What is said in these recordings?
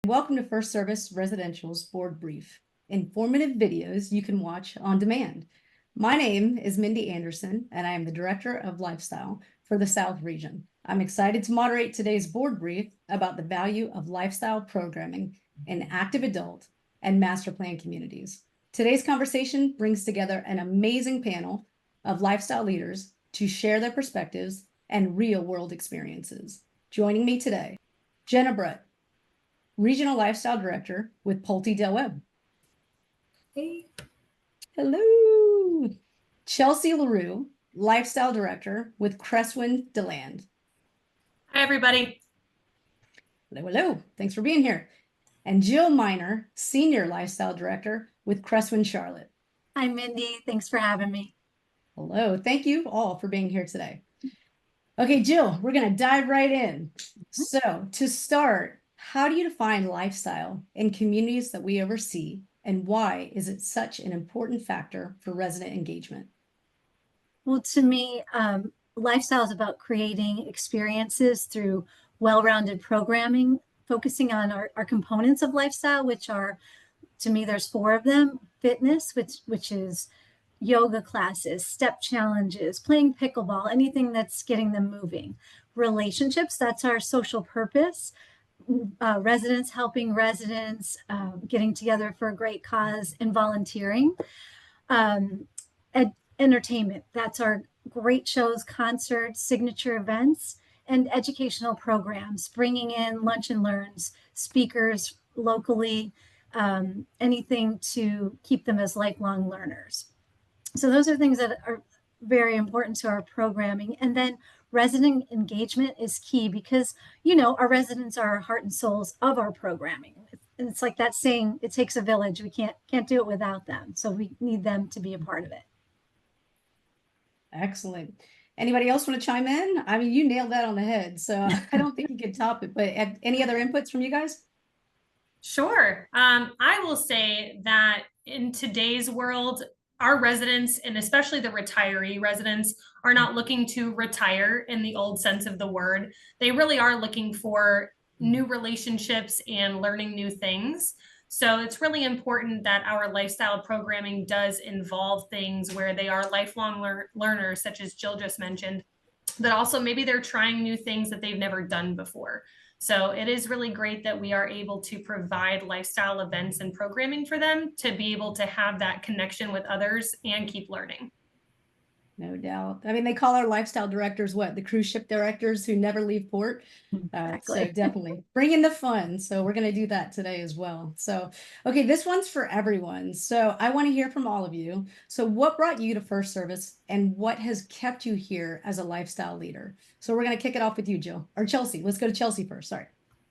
Welcome to First Service Residential's Board Brief, informative videos you can watch on demand. My name is Mindy Anderson, and I am the Director of Lifestyle for the South Region. I'm excited to moderate today's board brief about the value of lifestyle programming in active adult and master plan communities. Today's conversation brings together an amazing panel of lifestyle leaders to share their perspectives and real-world experiences. Joining me today, Jenna Brett, Regional Lifestyle Director with Pulte Del Webb. Hey. Hello. Chelsea LaRue, Lifestyle Director with Cresswind DeLand. Hi, everybody. Hello, hello. Thanks for being here. And Jill Miner, Senior Lifestyle Director with Cresswind Charlotte. Hi, Mindy. Thanks for having me. Hello. Thank you all for being here today. Okay, Jill, we're going to dive right in. So to start, how do you define lifestyle in communities that we oversee, and why is it such an important factor for resident engagement? Well, to me, lifestyle is about creating experiences through well-rounded programming, focusing on our components of lifestyle, which are, to me, there's 4 of them. Fitness, which is yoga classes, step challenges, playing pickleball, anything that's getting them moving. Relationships, that's our social purpose. Residents helping residents, getting together for a great cause, and volunteering. Entertainment, that's our great shows, concerts, signature events, and educational programs, bringing in lunch and learns, speakers locally, anything to keep them as lifelong learners. So those are things that are very important to our programming. And then resident engagement is key because, our residents are our heart and souls of our programming. And it's like that saying, it takes a village. We can't do it without them. So we need them to be a part of it. Excellent. Anybody else want to chime in? I mean, you nailed that on the head, so I don't think you could top it, but any other inputs from you guys? Sure. I will say that in today's world, our residents, and especially the retiree residents, are not looking to retire in the old sense of the word. They really are looking for new relationships and learning new things. So it's really important that our lifestyle programming does involve things where they are lifelong learners, such as Jill just mentioned, but also maybe they're trying new things that they've never done before. So it is really great that we are able to provide lifestyle events and programming for them to be able to have that connection with others and keep learning. No doubt. I mean, they call our lifestyle directors what? The cruise ship directors who never leave port. Exactly. So definitely bring in the fun. So we're going to do that today as well. So, okay, this one's for everyone. So I want to hear from all of you. So what brought you to First Service, and what has kept you here as a lifestyle leader? So we're going to kick it off with you, Jill, or Chelsea. Let's go to Chelsea first. Sorry.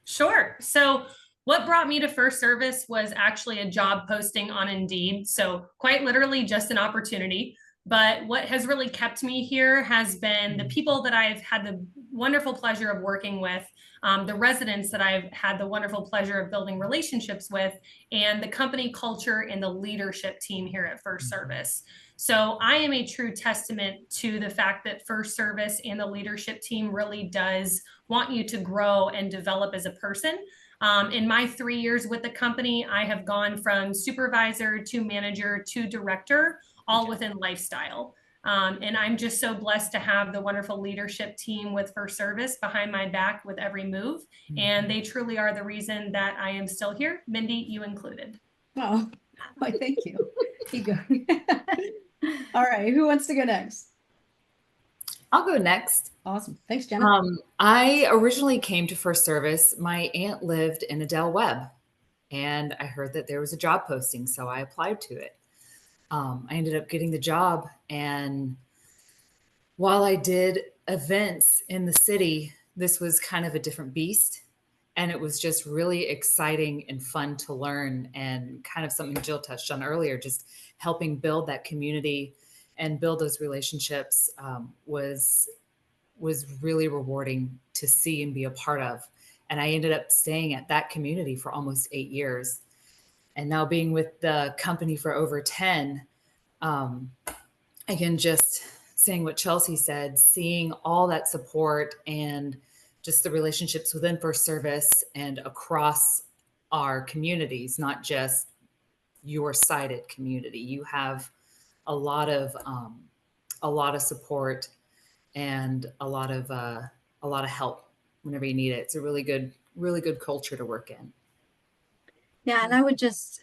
Sure. So what brought me to First Service was actually a job posting on Indeed. So quite literally just an opportunity. But what has really kept me here has been the people that I've had the wonderful pleasure of working with, the residents that I've had the wonderful pleasure of building relationships with, and the company culture and the leadership team here at First Service. So I am a true testament to the fact that First Service and the leadership team really does want you to grow and develop as a person. In my 3 years with the company, I have gone from supervisor to manager to director, all within lifestyle. And I'm just so blessed to have the wonderful leadership team with First Service behind my back with every move. And they truly are the reason that I am still here, Mindy, you included. Oh, why, thank you. Keep going. All right, who wants to go next? I'll go next. Awesome. Thanks, Jenna. I originally came to First Service. My aunt lived in Del Webb, and I heard that there was a job posting, so I applied to it. I ended up getting the job, and while I did events in the city, this was kind of a different beast, and it was just really exciting and fun to learn, and kind of something Jill touched on earlier, just helping build that community and build those relationships was really rewarding to see and be a part of. And I ended up staying at that community for almost 8 years. And now being with the company for over 10, again, just saying what Chelsea said, seeing all that support and just the relationships within First Service and across our communities, not just your sited community. You have a lot of support and a lot of help whenever you need it. It's a really good culture to work in. Yeah, and I would just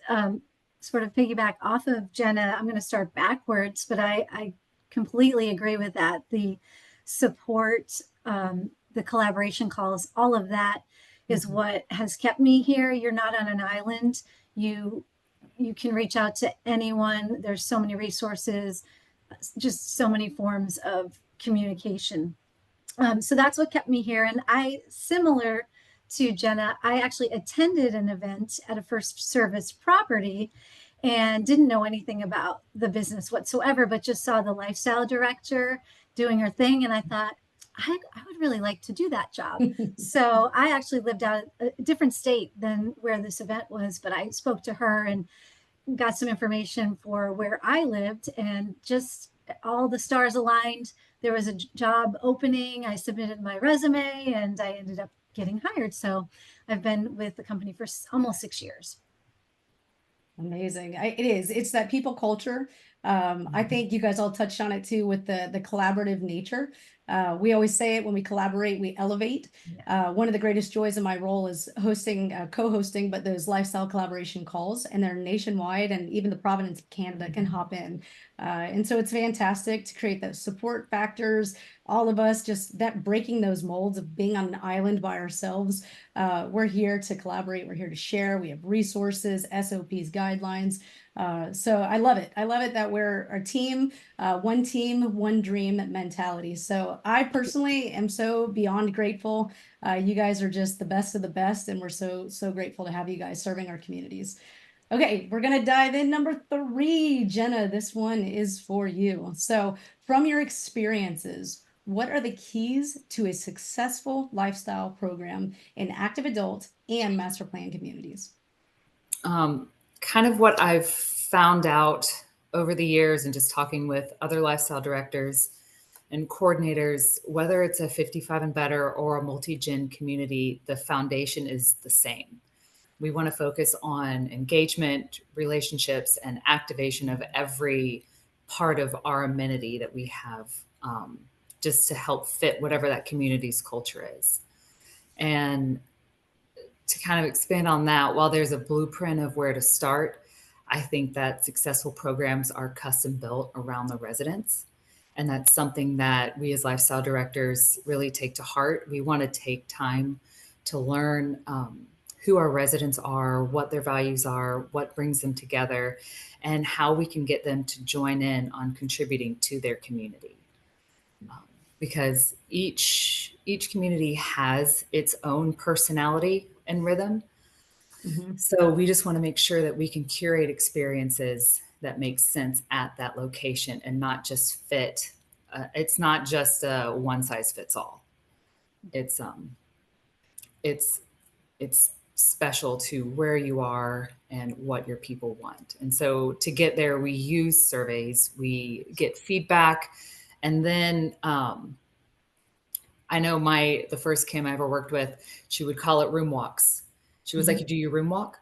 sort of piggyback off of Jenna. I'm going to start backwards, but I completely agree with that. The support, the collaboration calls, all of that is what has kept me here. You're not on an island. You can reach out to anyone. There's so many resources, just so many forms of communication. So that's what kept me here. And similar to Jenna, I actually attended an event at a first service property and didn't know anything about the business whatsoever, but just saw the lifestyle director doing her thing. And I thought, I would really like to do that job. So I actually lived out a different state than where this event was, but I spoke to her and got some information for where I lived, and just all the stars aligned. There was a job opening. I submitted my resume and I ended up getting hired. So I've been with the company for almost 6 years. Amazing. It is. It's that people culture. I think you guys all touched on it too with the collaborative nature. We always say it, when we collaborate, we elevate. One of the greatest joys of my role is co-hosting, but those lifestyle collaboration calls, and they're nationwide, and even the province of Canada can hop in. And so it's fantastic to create those support factors. All of us, just that breaking those molds of being on an island by ourselves. We're here to collaborate. We're here to share. We have resources, SOPs, guidelines. So I love it. I love it that we're a team, one dream mentality. So I personally am so beyond grateful. You guys are just the best of the best, and we're so grateful to have you guys serving our communities. Okay, we're going to dive in. Number 3, Jenna, this one is for you. So from your experiences, what are the keys to a successful lifestyle program in active adult and master plan communities? Kind of what I've found out over the years and just talking with other lifestyle directors and coordinators, whether it's a 55 and better or a multi-gen community, the foundation is the same. We want to focus on engagement, relationships, and activation of every part of our amenity that we have, just to help fit whatever that community's culture is. And to kind of expand on that, while there's a blueprint of where to start, I think that successful programs are custom built around the residents. And that's something that we as lifestyle directors really take to heart. We want to take time to learn who our residents are, what their values are, what brings them together, and how we can get them to join in on contributing to their community. Because each community has its own personality and rhythm. So we just want to make sure that we can curate experiences that make sense at that location and not just fit. It's not just a one size fits all. It's special to where you are and what your people want. And so to get there, we use surveys, we get feedback, and then I know the first Kim I ever worked with, she would call it room walks. She was like, you do your room walk.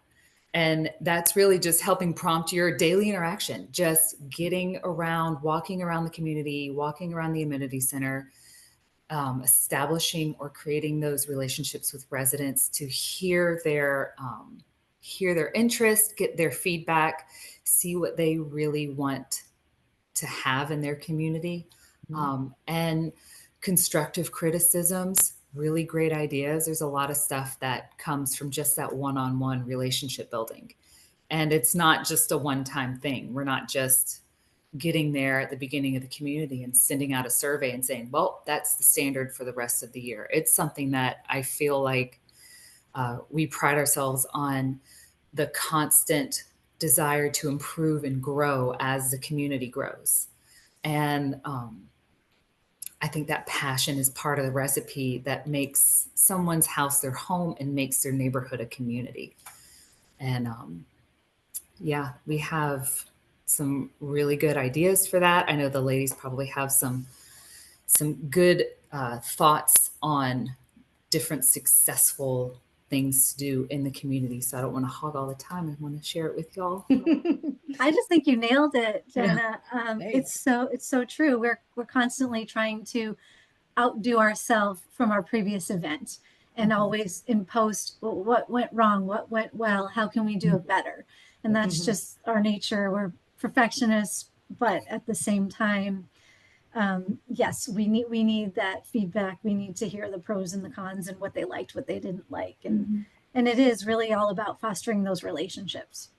And that's really just helping prompt your daily interaction, just getting around, walking around the community, walking around the amenity center, establishing or creating those relationships with residents to hear their interest, get their feedback, see what they really want to have in their community, and constructive criticisms, really great ideas. There's a lot of stuff that comes from just that one-on-one relationship building. And it's not just a one-time thing. We're not just getting there at the beginning of the community and sending out a survey and saying, well, that's the standard for the rest of the year. It's something that I feel like we pride ourselves on, the constant desire to improve and grow as the community grows. And I think that passion is part of the recipe that makes someone's house their home and makes their neighborhood a community. And we have some really good ideas for that. I know the ladies probably have some good thoughts on different successful things to do in the community. So I don't want to hog all the time. I want to share it with y'all. I just think you nailed it, Jenna. Thanks. It's so true. We're constantly trying to outdo ourselves from our previous event, and always in post, well, what went wrong, what went well, how can we do it better? And that's just our nature. We're perfectionists, but at the same time, yes, we need that feedback. We need to hear the pros and the cons and what they liked, what they didn't like, and it is really all about fostering those relationships.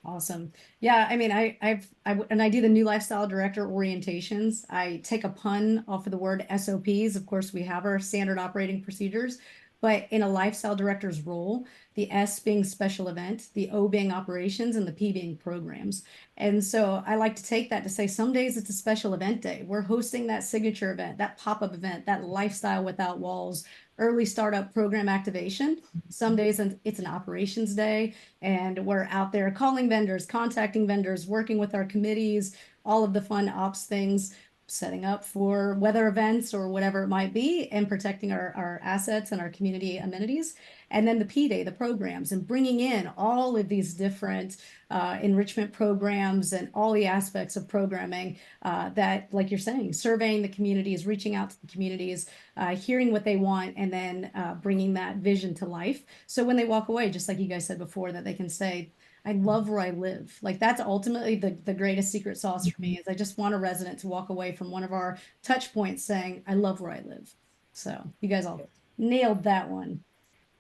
Awesome. Yeah, I mean, and I do the new lifestyle director orientations. I take a pun off of the word SOPs. Of course, we have our standard operating procedures, but in a lifestyle director's role, the S being special event, the O being operations, and the P being programs. And so I like to take that to say some days it's a special event day. We're hosting that signature event, that pop-up event, that lifestyle without walls, early startup program activation. Some days it's an operations day, and we're out there calling vendors, contacting vendors, working with our committees, all of the fun ops things, setting up for weather events or whatever it might be, and protecting our assets and our community amenities. And then the P Day, the programs, and bringing in all of these different enrichment programs and all the aspects of programming that, like you're saying, surveying the communities, reaching out to the communities, hearing what they want, and then bringing that vision to life. So when they walk away, just like you guys said before, that they can say, I love where I live. Like that's ultimately the greatest secret sauce for me is I just want a resident to walk away from one of our touch points saying, I love where I live. So you guys all nailed that one.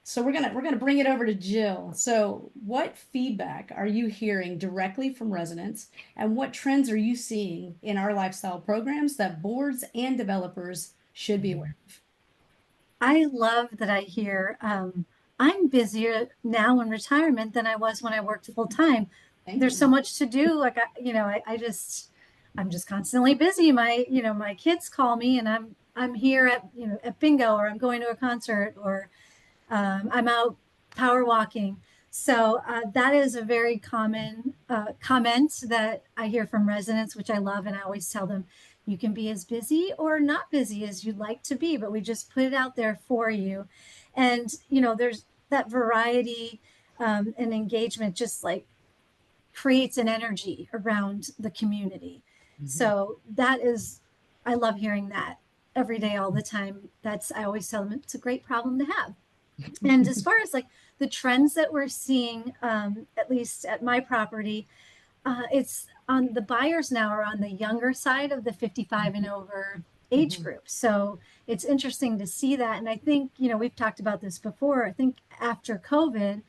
So we're gonna bring it over to Jill. So what feedback are you hearing directly from residents, and what trends are you seeing in our lifestyle programs that boards and developers should be aware of? I love that I hear I'm busier now in retirement than I was when I worked full time. Thank There's you. so much to do. Like I'm just constantly busy. My kids call me and I'm here at bingo, or I'm going to a concert, or I'm out power walking. So that is a very common comment that I hear from residents, which I love. And I always tell them, you can be as busy or not busy as you'd like to be, but we just put it out there for you. And, there's that variety and engagement just like creates an energy around the community. So that is, I love hearing that every day, all the time. I always tell them it's a great problem to have. And as far as like the trends that we're seeing, at least at my property, it's on the buyers now are on the younger side of the 55 and over age group. So it's interesting to see that. And I think, we've talked about this before. I think after COVID,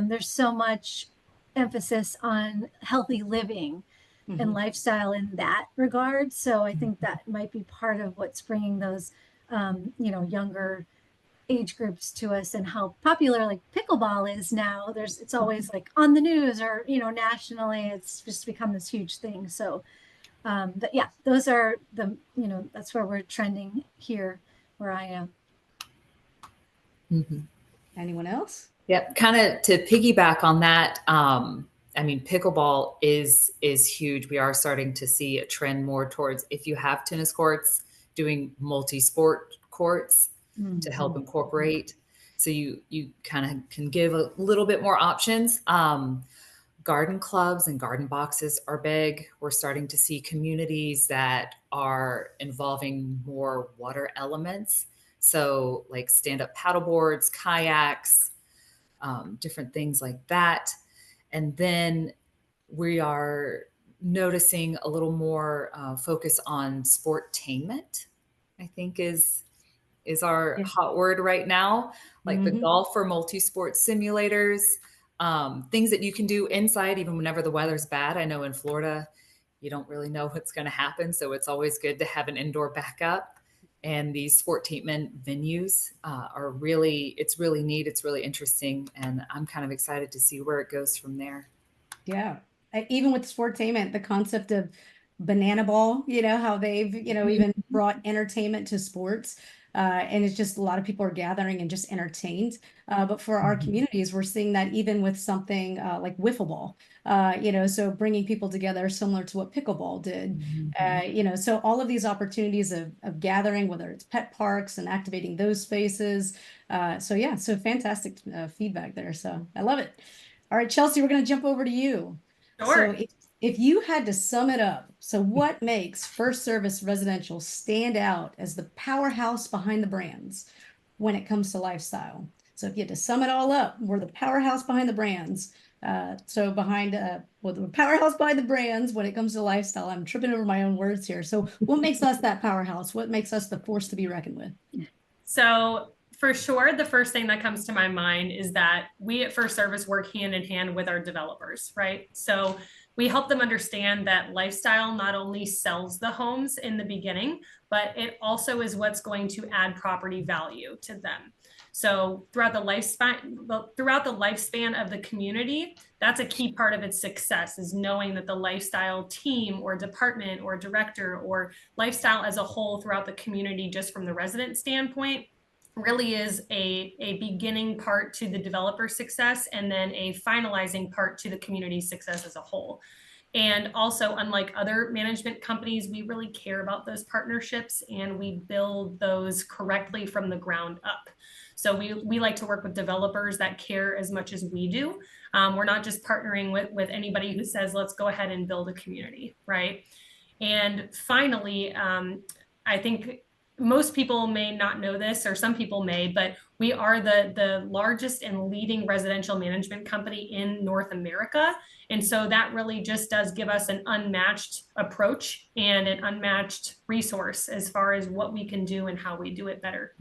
there's so much emphasis on healthy living and lifestyle in that regard. So I think that might be part of what's bringing those, younger age groups to us, and how popular like pickleball is now. It's always like on the news, or nationally. It's just become this huge thing. So but yeah, those are that's where we're trending here where I am. Anyone else? Yep. Kind of to piggyback on that. I mean, pickleball is huge. We are starting to see a trend more towards, if you have tennis courts, doing multi-sport courts to help incorporate. So you kind of can give a little bit more options. Garden clubs and garden boxes are big. We're starting to see communities that are involving more water elements. So like stand-up paddle boards, kayaks, different things like that. And then we are noticing a little more focus on sportainment, I think is our hot word right now, like the golf or multi-sport simulators, things that you can do inside even whenever the weather's bad. I know in Florida, you don't really know what's going to happen. So it's always good to have an indoor backup. And these sportainment venues it's really neat. It's really interesting. And I'm kind of excited to see where it goes from there. Yeah. Even with sportainment, the concept of banana ball, how they've, even brought entertainment to sports. and it's just a lot of people are gathering and just entertained. But for our communities, we're seeing that even with something like wiffle ball, so bringing people together similar to what pickleball did. So all of these opportunities of gathering, whether it's pet parks and activating those spaces. So fantastic feedback there. So I love it. All right, Chelsea, we're going to jump over to you. Sure. So if you had to sum it up, so what makes First Service Residential stand out as the powerhouse behind the brands when it comes to lifestyle? So if you had to sum it all up, we're the powerhouse behind the brands. The powerhouse behind the brands when it comes to lifestyle. I'm tripping over my own words here. So what makes us that powerhouse? What makes us the force to be reckoned with? So for sure, the first thing that comes to my mind is that we at First Service work hand in hand with our developers, right? So we help them understand that lifestyle not only sells the homes in the beginning, but it also is what's going to add property value to them. So throughout the lifespan of the community, that's a key part of its success, is knowing that the lifestyle team or department or director or lifestyle as a whole throughout the community, just from the resident standpoint, really is a beginning part to the developer success and then a finalizing part to the community success as a whole. And also, unlike other management companies, we really care about those partnerships and we build those correctly from the ground up. So we like to work with developers that care as much as we do. We're not just partnering with anybody who says, let's go ahead and build a community, right? And finally, I think most people may not know this, or some people may, but we are the largest and leading residential management company in North America. And so that really just does give us an unmatched approach and an unmatched resource as far as what we can do and how we do it better.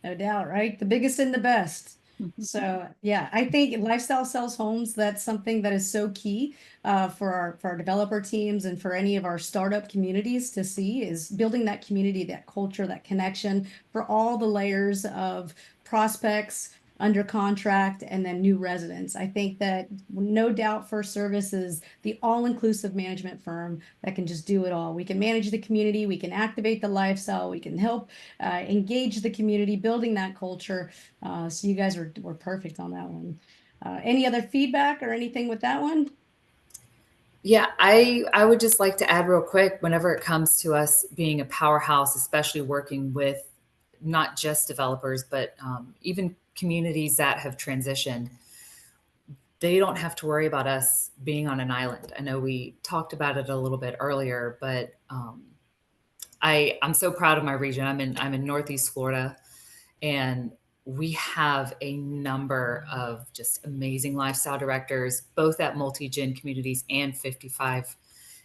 No doubt, right? The biggest and the best. So yeah, I think lifestyle sells homes. That's something that is so key for our developer teams and for any of our startup communities to see, is building that community, that culture, that connection for all the layers of prospects under contract and then new residents. I think that no doubt First Service is the all-inclusive management firm that can just do it all. We can manage the community, we can activate the lifestyle, we can help engage the community, building that culture. So you guys were perfect on that one. Any other feedback or anything with that one? Yeah, I would just like to add real quick, whenever it comes to us being a powerhouse, especially working with not just developers, but even communities that have transitioned, they don't have to worry about us being on an island. I know we talked about it a little bit earlier, but I'm so proud of my region. I'm in Northeast Florida, and we have a number of just amazing lifestyle directors, both at multi-gen communities and 55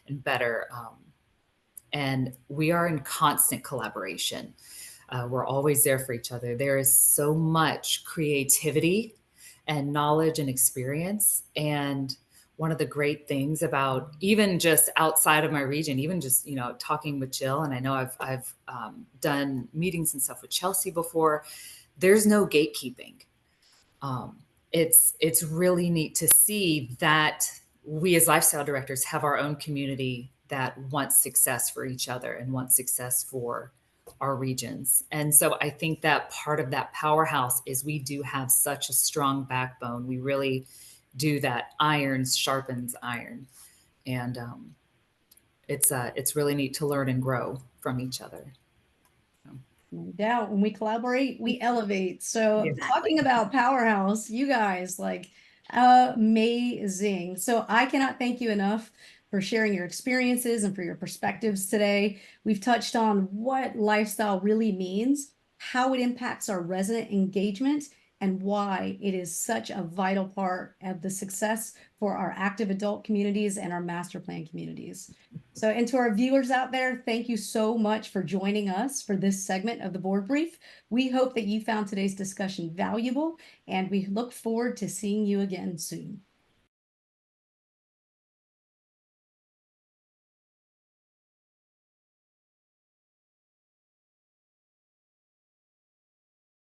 and better. And we are in constant collaboration. We're always there for each other. There is so much creativity and knowledge and experience. And one of the great things about even just outside of my region, even just, talking with Jill, and I know I've done meetings and stuff with Chelsea before, there's no gatekeeping. It's really neat to see that we as lifestyle directors have our own community that wants success for each other and wants success for our regions. And so I think that part of that powerhouse is we do have such a strong backbone. We really do that. Iron sharpens iron. And it's really neat to learn and grow from each other. No doubt. When we collaborate, we elevate. So Exactly. talking about powerhouse, you guys, like, amazing. So I cannot thank you enough for sharing your experiences and for your perspectives today. We've touched on what lifestyle really means, how it impacts our resident engagement, and why it is such a vital part of the success for our active adult communities and our master plan communities. So, and to our viewers out there, thank you so much for joining us for this segment of the board brief. We hope that you found today's discussion valuable, and we look forward to seeing you again soon.